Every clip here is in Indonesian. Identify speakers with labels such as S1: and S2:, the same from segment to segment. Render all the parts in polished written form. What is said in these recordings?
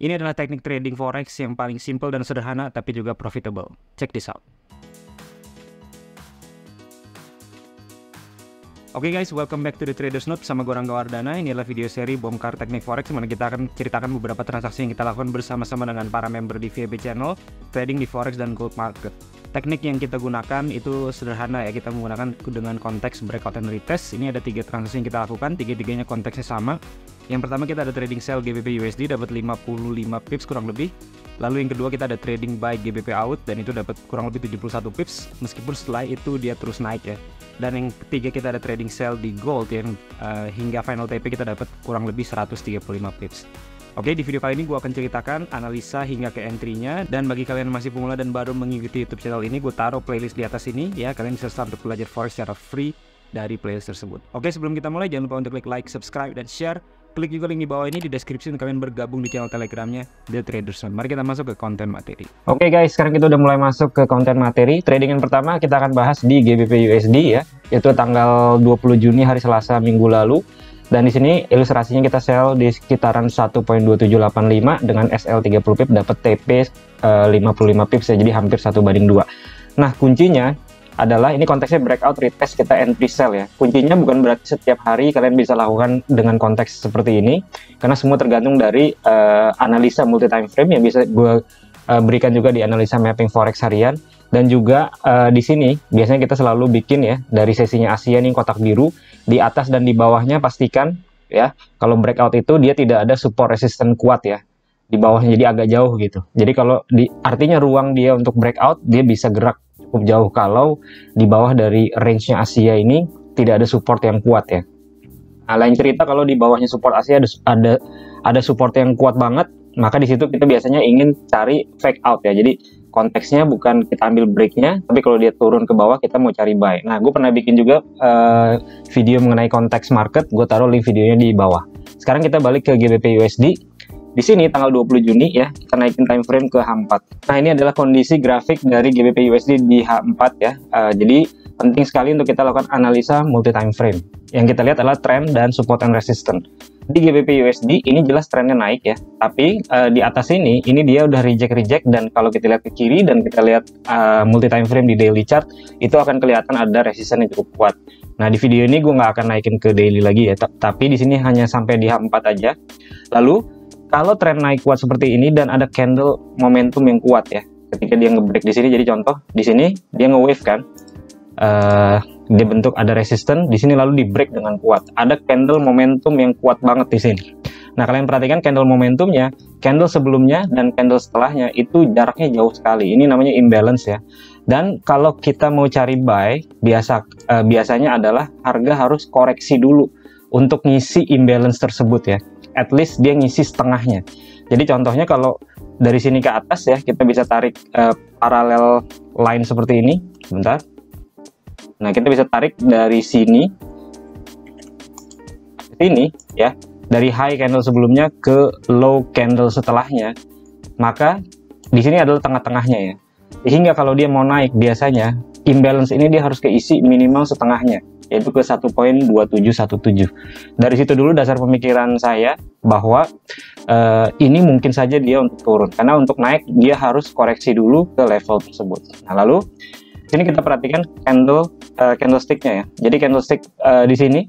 S1: Ini adalah teknik trading forex yang paling simple dan sederhana tapi juga profitable. Check this out. Oke guys, welcome back to the Traders Note bersama gue Rangga Wardana. Ini adalah video seri bongkar teknik forex dimana kita akan ceritakan beberapa transaksi yang kita lakukan bersama-sama dengan para member di VIB channel trading di forex dan gold market. Teknik yang kita gunakan itu sederhana ya, kita menggunakan dengan konteks breakout and retest. Ini ada 3 transaksi yang kita lakukan, tiga-tiganya konteksnya sama. Yang pertama kita ada trading sell GBP USD dapat 55 pips kurang lebih. Lalu yang kedua kita ada trading buy GBP out dan itu dapat kurang lebih 71 pips meskipun setelah itu dia terus naik ya. Dan yang ketiga kita ada trading sell di gold yang hingga final TP kita dapat kurang lebih 135 pips. Oke, di video kali ini gue akan ceritakan analisa hingga ke entry-nya. Dan bagi kalian yang masih pemula dan baru mengikuti YouTube channel ini, gue taruh playlist di atas ini ya. Kalian bisa start untuk belajar forex secara free dari playlist tersebut. Oke, sebelum kita mulai jangan lupa untuk klik like, subscribe, dan share. Klik juga link di bawah ini di deskripsi untuk kalian bergabung di channel telegramnya The Traders Note. Mari kita masuk ke konten materi. Oke guys, sekarang kita udah mulai masuk ke konten materi. Trading yang pertama kita akan bahas di GBP USD ya, yaitu tanggal 20 Juni hari Selasa minggu lalu. Dan di sini ilustrasinya kita sell di sekitaran 1.2785 dengan SL 30 pip dapat TP 55 pips ya, jadi hampir 1:2. Nah, kuncinya adalah ini konteksnya breakout retest kita entry sell ya. Kuncinya bukan berarti setiap hari kalian bisa lakukan dengan konteks seperti ini, karena semua tergantung dari analisa multi time frame yang bisa gue berikan juga di analisa mapping forex harian. Dan juga di sini biasanya kita selalu bikin ya dari sesinya Asia nih kotak biru, di atas dan di bawahnya pastikan ya kalau breakout itu dia tidak ada support resistance kuat ya di bawahnya, jadi agak jauh gitu. Jadi kalau artinya ruang dia untuk breakout dia bisa gerak cukup jauh kalau di bawah dari range-nya Asia ini tidak ada support yang kuat ya. Nah, lain cerita kalau di bawahnya support Asia ada support yang kuat banget, maka di situ kita biasanya ingin cari fake out ya. Jadi konteksnya bukan kita ambil breaknya, tapi kalau dia turun ke bawah kita mau cari buy. Nah, gue pernah bikin juga video mengenai konteks market, gue taruh link videonya di bawah. Sekarang kita balik ke GBP USD. Di sini tanggal 20 Juni ya, kita naikin time frame ke H4. Nah, ini adalah kondisi grafik dari GBP USD di H4 ya. Jadi penting sekali untuk kita lakukan analisa multi time frame. Yang kita lihat adalah trend dan support and resistance. Di GBP USD ini jelas trennya naik ya, tapi di atas ini dia udah reject dan kalau kita lihat ke kiri dan kita lihat multi time frame di daily chart, itu akan kelihatan ada resistance yang cukup kuat. Nah, di video ini gue nggak akan naikin ke daily lagi ya, tapi di sini hanya sampai di H4 aja. Lalu kalau tren naik kuat seperti ini dan ada candle momentum yang kuat ya, ketika dia nge-break di sini, jadi contoh di sini dia nge-wave kan, dia bentuk ada resistance di sini lalu di-break dengan kuat, ada candle momentum yang kuat banget di sini. Nah, kalian perhatikan candle momentumnya, candle sebelumnya dan candle setelahnya itu jaraknya jauh sekali. Ini namanya imbalance ya. Dan kalau kita mau cari buy, biasanya adalah harga harus koreksi dulu untuk ngisi imbalance tersebut ya. At least dia ngisi setengahnya. Jadi contohnya kalau dari sini ke atas ya, kita bisa tarik paralel line seperti ini. Bentar. Nah, kita bisa tarik dari sini ke sini ya, dari high candle sebelumnya ke low candle setelahnya. Maka di sini adalah tengah-tengahnya ya. Sehingga kalau dia mau naik biasanya imbalance ini dia harus keisi minimal setengahnya, yaitu ke 1.2717. Dari situ dulu dasar pemikiran saya bahwa ini mungkin saja dia untuk turun, karena untuk naik dia harus koreksi dulu ke level tersebut. Nah, lalu sini kita perhatikan candlestick-nya ya. Jadi candlestick di sini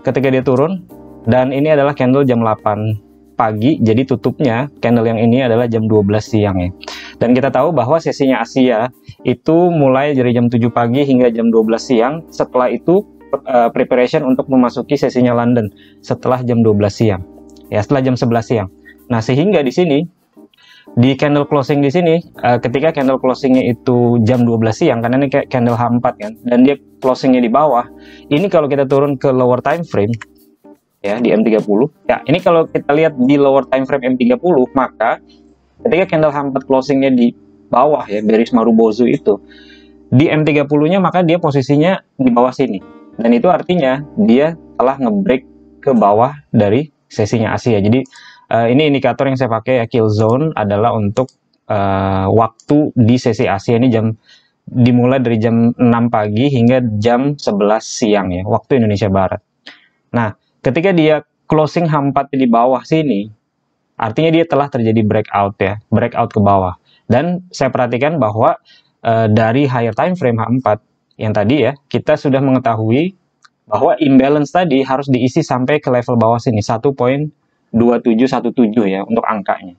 S1: ketika dia turun, dan ini adalah candle jam 8 pagi, jadi tutupnya candle yang ini adalah jam 12 siang ya. Dan kita tahu bahwa sesinya Asia itu mulai dari jam 7 pagi hingga jam 12 siang. Setelah itu preparation untuk memasuki sesinya London setelah jam 12 siang. Ya, setelah jam 11 siang. Nah, sehingga di sini di candle closing di sini ketika candle closingnya itu jam 12 siang, karena ini kayak candle H4 kan, dan dia closingnya di bawah. Ini kalau kita turun ke lower time frame ya, di M30. Ya, ini kalau kita lihat di lower time frame M30, maka ketika candle H4 closingnya di bawah ya, bearish Marubozu itu di M30-nya, maka dia posisinya di bawah sini. Dan itu artinya dia telah nge-break ke bawah dari sesinya Asia. Jadi ini indikator yang saya pakai ya, kill zone adalah untuk waktu di sesi Asia ini dimulai dari jam 6 pagi hingga jam 11 siang ya, waktu Indonesia Barat. Nah, ketika dia closing H4 di bawah sini, artinya dia telah terjadi breakout ya, breakout ke bawah. Dan saya perhatikan bahwa dari higher time frame H4 yang tadi ya, kita sudah mengetahui bahwa imbalance tadi harus diisi sampai ke level bawah sini 1.2717 ya untuk angkanya.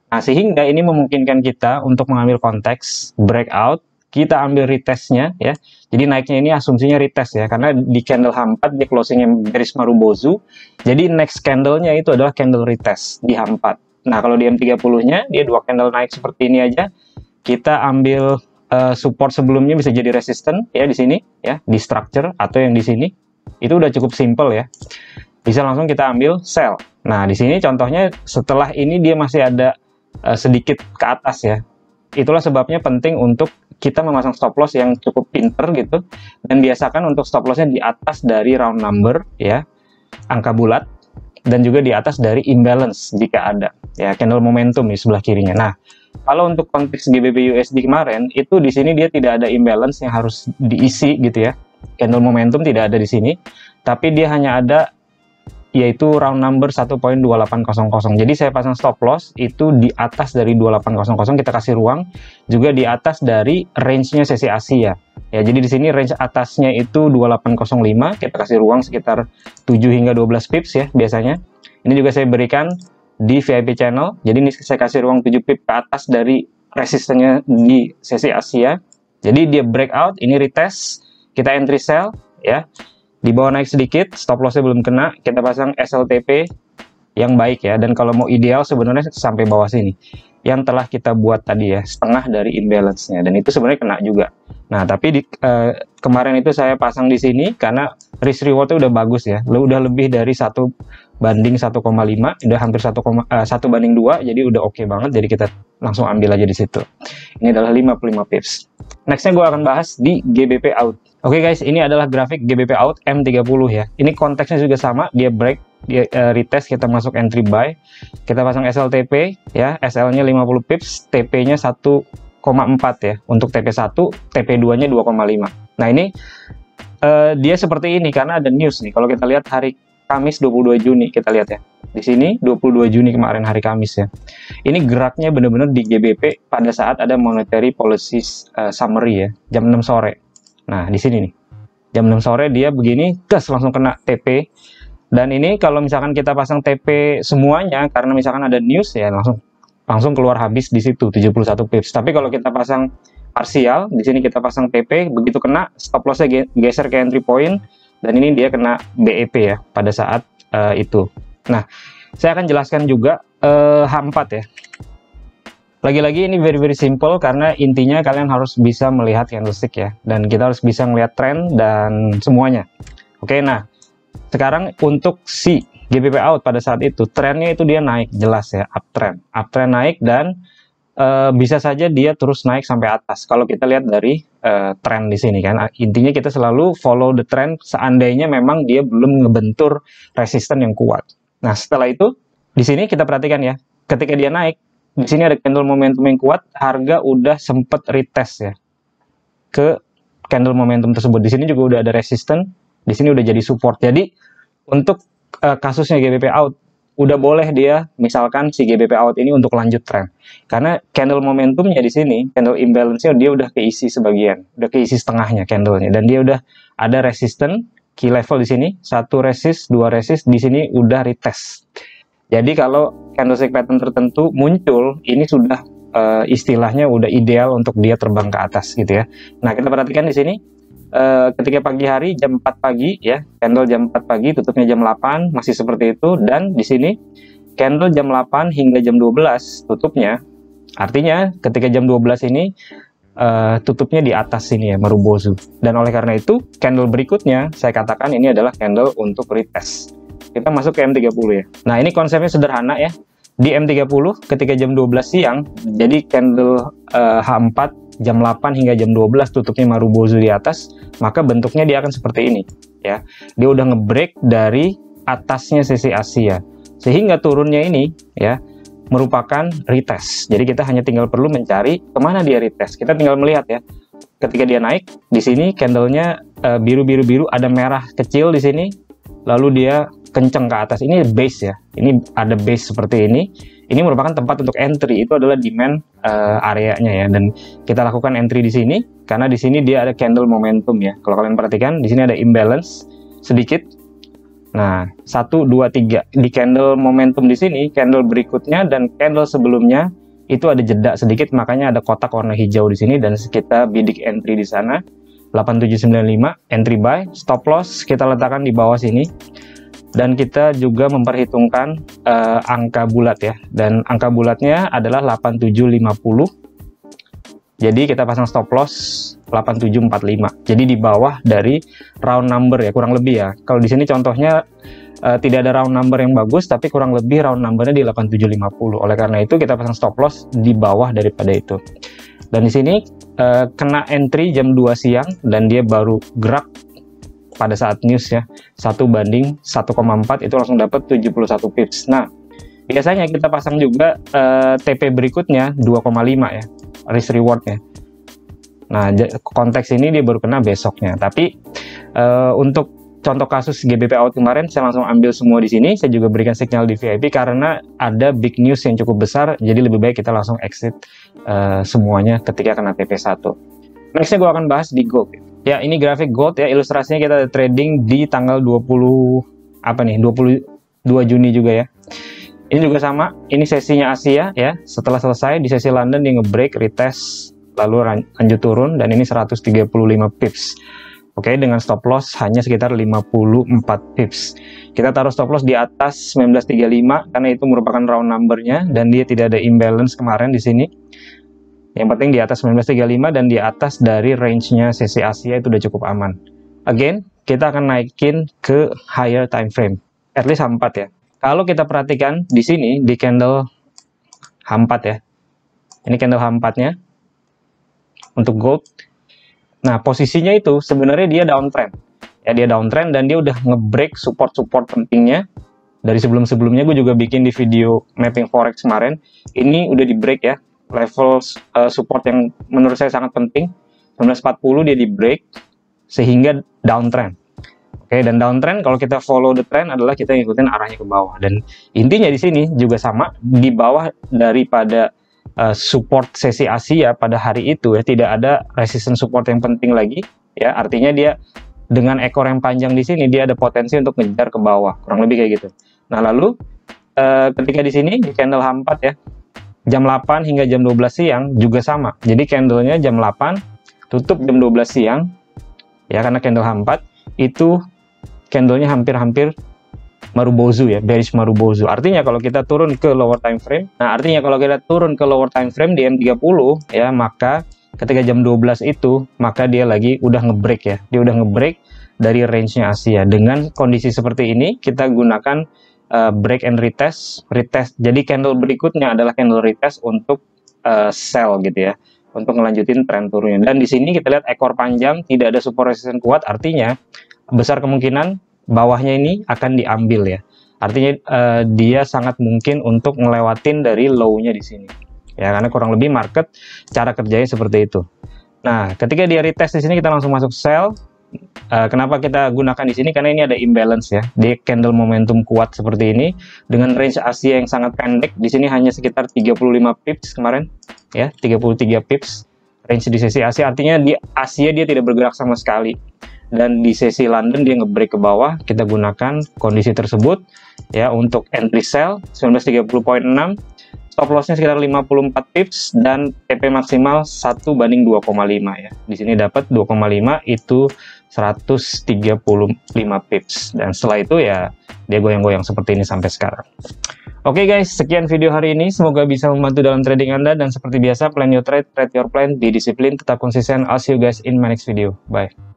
S1: Nah, sehingga ini memungkinkan kita untuk mengambil konteks breakout, kita ambil retestnya ya. Jadi naiknya ini asumsinya retest ya, karena di candle H4 di closingnya bearish Marubozu. Jadi next candle-nya itu adalah candle retest di H4. Nah, kalau di M30-nya dia 2 candle naik seperti ini aja, kita ambil support sebelumnya bisa jadi resisten ya di sini ya, di structure atau yang di sini. Itu udah cukup simple ya. Bisa langsung kita ambil sell. Nah, di sini contohnya setelah ini dia masih ada sedikit ke atas ya. Itulah sebabnya penting untuk kita memasang stop loss yang cukup pinter gitu, dan biasakan untuk stop lossnya di atas dari round number ya, angka bulat, dan juga di atas dari imbalance jika ada ya, candle momentum di sebelah kirinya. Nah, kalau untuk konteks GBP USD kemarin itu di sini dia tidak ada imbalance yang harus diisi gitu ya, candle momentum tidak ada di sini, tapi dia hanya ada yaitu round number 1.2800. Jadi saya pasang stop loss itu di atas dari 2800, kita kasih ruang juga di atas dari range-nya sesi Asia. Ya, jadi di sini range atasnya itu 2805, kita kasih ruang sekitar 7 hingga 12 pips ya biasanya. Ini juga saya berikan di VIP channel. Jadi ini saya kasih ruang 7 pip ke atas dari resistennya di sesi Asia. Jadi dia breakout, ini retest, kita entry sell ya. Di bawah naik sedikit, stop lossnya belum kena, kita pasang SLTP yang baik ya. Dan kalau mau ideal sebenarnya sampai bawah sini, yang telah kita buat tadi ya, setengah dari imbalance-nya, dan itu sebenarnya kena juga. Nah, tapi kemarin itu saya pasang di sini karena risk reward-nya udah bagus ya, udah lebih dari 1:1,5, udah hampir 1:2, jadi udah oke banget, jadi kita langsung ambil aja di situ. Ini adalah 55 pips. Nextnya gue akan bahas di GBP out. Oke guys, ini adalah grafik GBP out M30 ya. Ini konteksnya juga sama, dia break, dia retest, kita masuk entry buy, kita pasang SLTP ya, SL-nya 50 pips, TP-nya 1,4 ya. Untuk TP1, TP2-nya 2,5. Nah, ini dia seperti ini karena ada news nih. Kalau kita lihat hari Kamis 22 Juni, kita lihat ya. Di sini 22 Juni kemarin hari Kamis ya. Ini geraknya benar-benar di GBP pada saat ada monetary policy summary ya, jam 6 sore. Nah, di sini nih, jam 6 sore dia begini, gas langsung kena TP. Dan ini kalau misalkan kita pasang TP semuanya, karena misalkan ada news ya, langsung keluar habis di situ, 71 pips. Tapi kalau kita pasang parsial, di sini kita pasang TP, begitu kena, stop loss-nya geser ke entry point, dan ini dia kena BEP ya, pada saat itu. Nah, saya akan jelaskan juga H4 ya. Lagi-lagi ini very simple karena intinya kalian harus bisa melihat candlestick ya, dan kita harus bisa melihat tren dan semuanya. Oke, nah sekarang untuk si GBP out pada saat itu trennya itu dia naik jelas ya, uptrend naik, dan bisa saja dia terus naik sampai atas. Kalau kita lihat dari tren di sini kan, intinya kita selalu follow the trend seandainya memang dia belum ngebentur resisten yang kuat. Nah, setelah itu di sini kita perhatikan ya, ketika dia naik di sini ada candle momentum yang kuat, harga udah sempet retest ya ke candle momentum tersebut. Di sini juga udah ada resisten, di sini udah jadi support. Jadi untuk kasusnya GBP out udah boleh dia misalkan si GBP out ini untuk lanjut tren, karena candle momentumnya di sini, candle imbalance-nya dia udah keisi sebagian, udah keisi setengahnya candlenya, dan dia udah ada resisten key level di sini, 1 resist, 2 resist, di sini udah retest. Jadi kalau candlestick pattern tertentu muncul, ini sudah istilahnya udah ideal untuk dia terbang ke atas gitu ya. Nah, kita perhatikan di sini ketika pagi hari jam 4 pagi ya, candle jam 4 pagi, tutupnya jam 8, masih seperti itu, dan di sini candle jam 8 hingga jam 12 tutupnya. Artinya ketika jam 12 ini tutupnya di atas sini ya, Marubozu. Dan oleh karena itu, candle berikutnya saya katakan ini adalah candle untuk retest. Kita masuk ke M30 ya. Nah, ini konsepnya sederhana ya. Di M30 ketika jam 12 siang, jadi candle H4 jam 8 hingga jam 12 tutupnya Marubozu di atas, maka bentuknya dia akan seperti ini ya. Dia udah ngebreak dari atasnya sesi Asia. Sehingga turunnya ini ya merupakan retest. Jadi kita hanya tinggal perlu mencari kemana dia retest. Kita tinggal melihat ya. Ketika dia naik, di sini candlenya biru-biru-biru, ada merah kecil di sini, lalu dia kenceng ke atas. Ini base ya, ini ada base seperti ini, Ini merupakan tempat untuk entry, itu adalah demand areanya ya, dan kita lakukan entry di sini karena di sini dia ada candle momentum ya. Kalau kalian perhatikan di sini ada imbalance sedikit. Nah, 1 2 3 di candle momentum di sini, candle berikutnya dan candle sebelumnya itu ada jeda sedikit, makanya ada kotak warna hijau di sini dan kita bidik entry di sana. 8795 entry buy, stop loss kita letakkan di bawah sini. Dan kita juga memperhitungkan angka bulat ya, dan angka bulatnya adalah 8750. Jadi kita pasang stop loss 8745. Jadi di bawah dari round number ya, kurang lebih ya. Kalau di sini contohnya tidak ada round number yang bagus, tapi kurang lebih round numbernya di 8750. Oleh karena itu kita pasang stop loss di bawah daripada itu. Dan di sini kena entry jam 2 siang dan dia baru gerak pada saat news ya, 1/1,4 itu langsung dapat 71 pips. Nah, biasanya kita pasang juga TP berikutnya 2,5 ya, risk rewardnya. Nah, konteks ini dia baru kena besoknya. Tapi untuk contoh kasus GBP out kemarin, saya langsung ambil semua di sini. Saya juga berikan signal di VIP karena ada big news yang cukup besar, jadi lebih baik kita langsung exit semuanya ketika kena TP1. Nextnya gue akan bahas di gold. Ya, ini grafik gold ya, ilustrasinya kita ada trading di tanggal 22 Juni juga ya. Ini juga sama, ini sesinya Asia ya. Setelah selesai di sesi London dia nge-break, retest, lalu lanjut turun dan ini 135 pips. Oke, dengan stop loss hanya sekitar 54 pips. Kita taruh stop loss di atas 1935 karena itu merupakan round numbernya dan dia tidak ada imbalance kemarin di sini. Yang penting di atas 1935 dan di atas dari range-nya sesi Asia itu udah cukup aman. Again, kita akan naikin ke higher time frame, at least H4 ya. Kalau kita perhatikan di sini di candle H4 ya. Ini candle H4-nya untuk gold. Nah, posisinya itu sebenarnya dia downtrend. Ya, dia downtrend dan dia udah nge-break support-support pentingnya. Dari sebelum-sebelumnya gue juga bikin di video mapping forex kemarin. Ini udah di-break ya. Level support yang menurut saya sangat penting, 1940 dia di break sehingga downtrend. Oke, dan downtrend kalau kita follow the trend adalah kita ngikutin arahnya ke bawah, dan intinya di sini juga sama, di bawah daripada support sesi Asia pada hari itu ya, tidak ada resistance support yang penting lagi ya, artinya dia dengan ekor yang panjang di sini dia ada potensi untuk ngejar ke bawah, kurang lebih kayak gitu. Nah, lalu ketika di sini di candle H4 ya, jam 8 hingga jam 12 siang juga sama. Jadi candlenya jam 8, tutup jam 12 siang. Ya, karena candle H4 itu candlenya hampir-hampir Marubozu ya, bearish Marubozu. Artinya kalau kita turun ke lower time frame, di M30 ya, maka ketika jam 12 itu, maka dia lagi udah nge-break ya. Dia udah nge-break dari range-nya Asia. Dengan kondisi seperti ini, kita gunakan break and retest. Jadi candle berikutnya adalah candle retest untuk sell gitu ya, untuk ngelanjutin tren turunnya. Dan di sini kita lihat ekor panjang, tidak ada support resistance kuat, artinya besar kemungkinan bawahnya ini akan diambil ya. Artinya dia sangat mungkin untuk ngelewatin dari low-nya di sini. Ya, karena kurang lebih market cara kerjanya seperti itu. Nah, ketika dia retest di sini kita langsung masuk sell. Kenapa kita gunakan di sini? Karena ini ada imbalance ya. Di candle momentum kuat seperti ini dengan range Asia yang sangat pendek. Di sini hanya sekitar 35 pips kemarin ya, 33 pips range di sesi Asia. Artinya di Asia dia tidak bergerak sama sekali. Dan di sesi London dia nge-break ke bawah. Kita gunakan kondisi tersebut ya untuk entry sell 1930.6. Stop loss-nya sekitar 54 pips dan TP maksimal 1/2,5 ya. Di sini dapat 2,5 itu 135 pips. Dan setelah itu ya dia goyang-goyang seperti ini sampai sekarang. Oke guys, sekian video hari ini. Semoga bisa membantu dalam trading Anda, dan seperti biasa plan your trade, trade your plan, be disiplin, tetap konsisten. I'll see you guys in my next video. Bye.